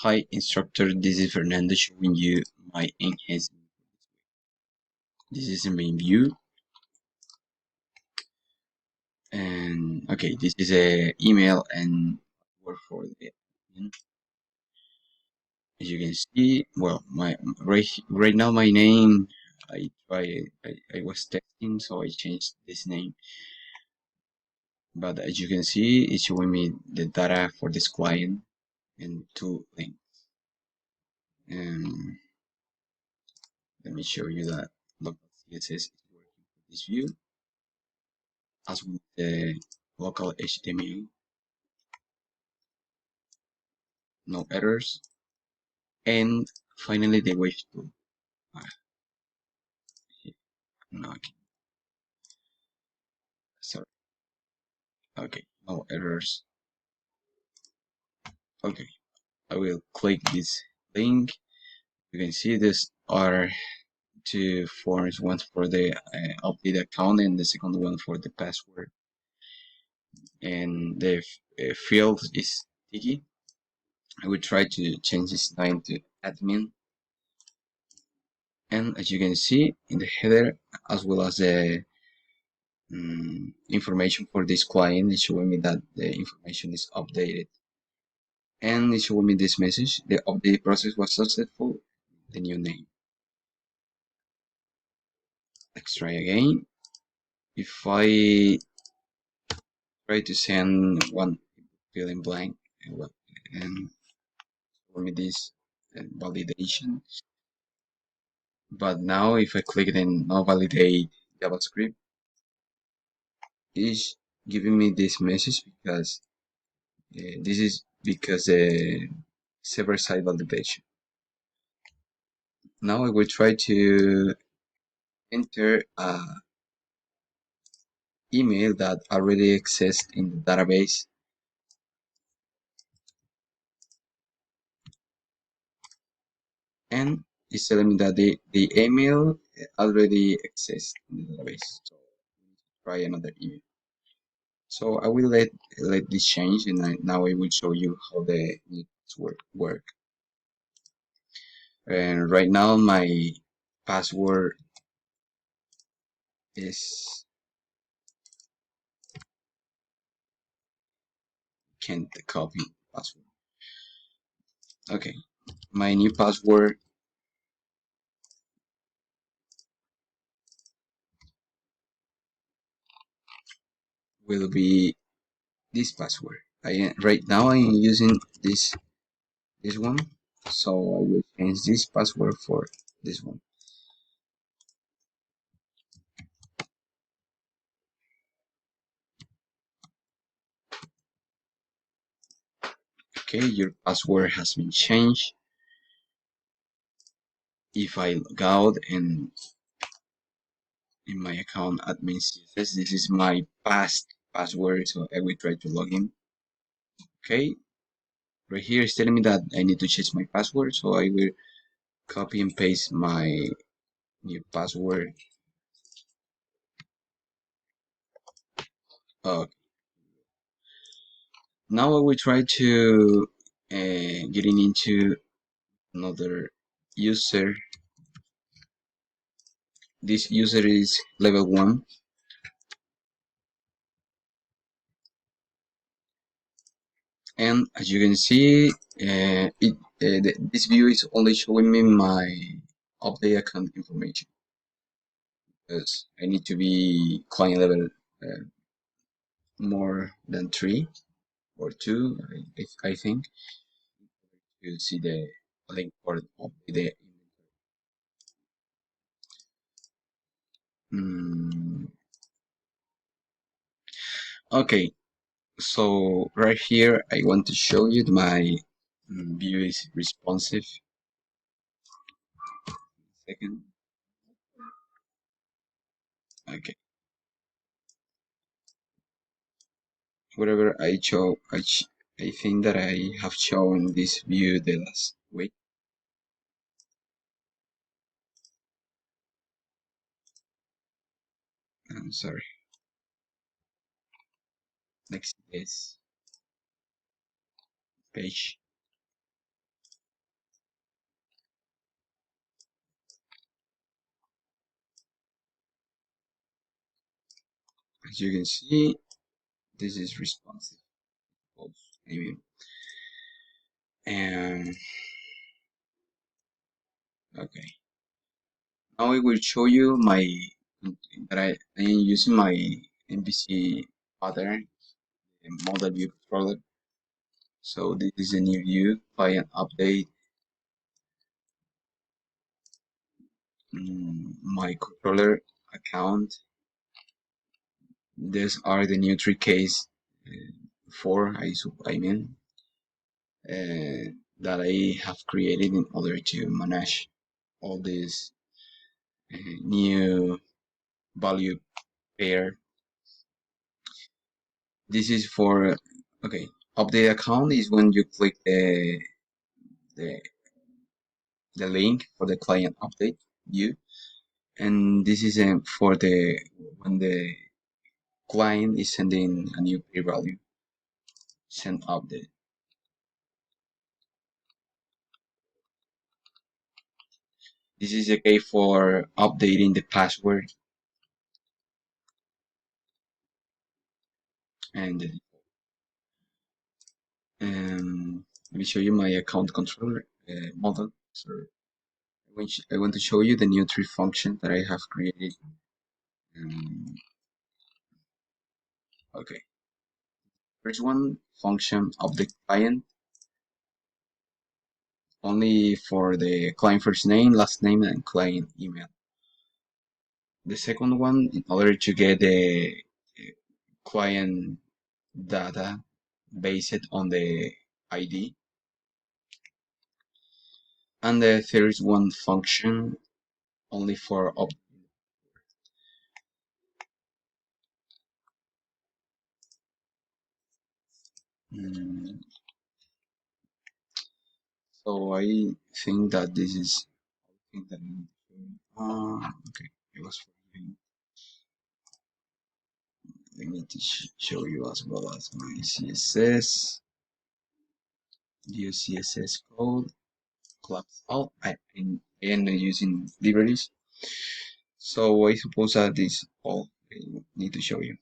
Hi instructor, this is Fernando showing you my enhancement. This is the main view, and okay, this is a email and word for the admin. As you can see, well, my right now my name I was testing, so I changed this name. But as you can see, it's showing me the data for this client and two links. And let me show you that local CSS is working for this view as with the local HTML. No errors, and finally the wave tool. Ah, no, okay, sorry. Okay, no errors. Okay, I will click this link. You can see this are two forms, one for the update account and the second one for the password. And the field is sticky. I will try to change this line to admin. And as you can see in the header, as well as the information for this client, it's showing me that the information is updated. And it's showing me this message: the update process was successful, the new name. Let's try again. If I try to send one fill in blank and show me this validation, but now if I click in now validate JavaScript, it's giving me this message because this is because server-side validation. Now I will try to enter a email that already exists in the database, and it's telling me that the email already exists in the database. So try another email. So I will let this change, and now I will show you how the work. And right now my password is can't copy password. Okay, my new password will be this password. Right now I'm using this one, so I will change this password for this one. Okay, your password has been changed. If I log out and in my account admin CSS, this is my past password, so I will try to log in. Okay, right here it's telling me that I need to change my password, so I will copy and paste my new password. Now I will try to getting into another user. This user is level 1. And as you can see, this view is only showing me my update account information because I need to be client level more than 3 or 2, I think, to see the link for the okay, so right here I want to show you my view is responsive. Second, okay. Whatever I show, I think that I have shown this view the last week. I'm sorry. Next is page. As you can see, this is responsive. Maybe. And okay, now I will show you my I am using my MVC pattern model view controller. So this is a new view, client update, my controller account. These are the new three case for I mean that I have created in order to manage all these new value pair. This is for okay. Update account is when you click the the link for the client update view, and this is for the when the client is sending a new pair value, send update. This is okay for updating the password and let me show you my account controller model. So I want to show you the new three function that I have created. Okay, first one function of the client, only for the client first name, last name, and client email. The second one, in order to get the client data based on the ID. And the third one function only for mm, so I think that this is I think that okay, it was for you. I need to show you as well as my CSS, view CSS code, collapse out. I am using libraries. So I suppose that is all I need to show you.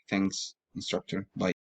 Thanks, instructor. Bye.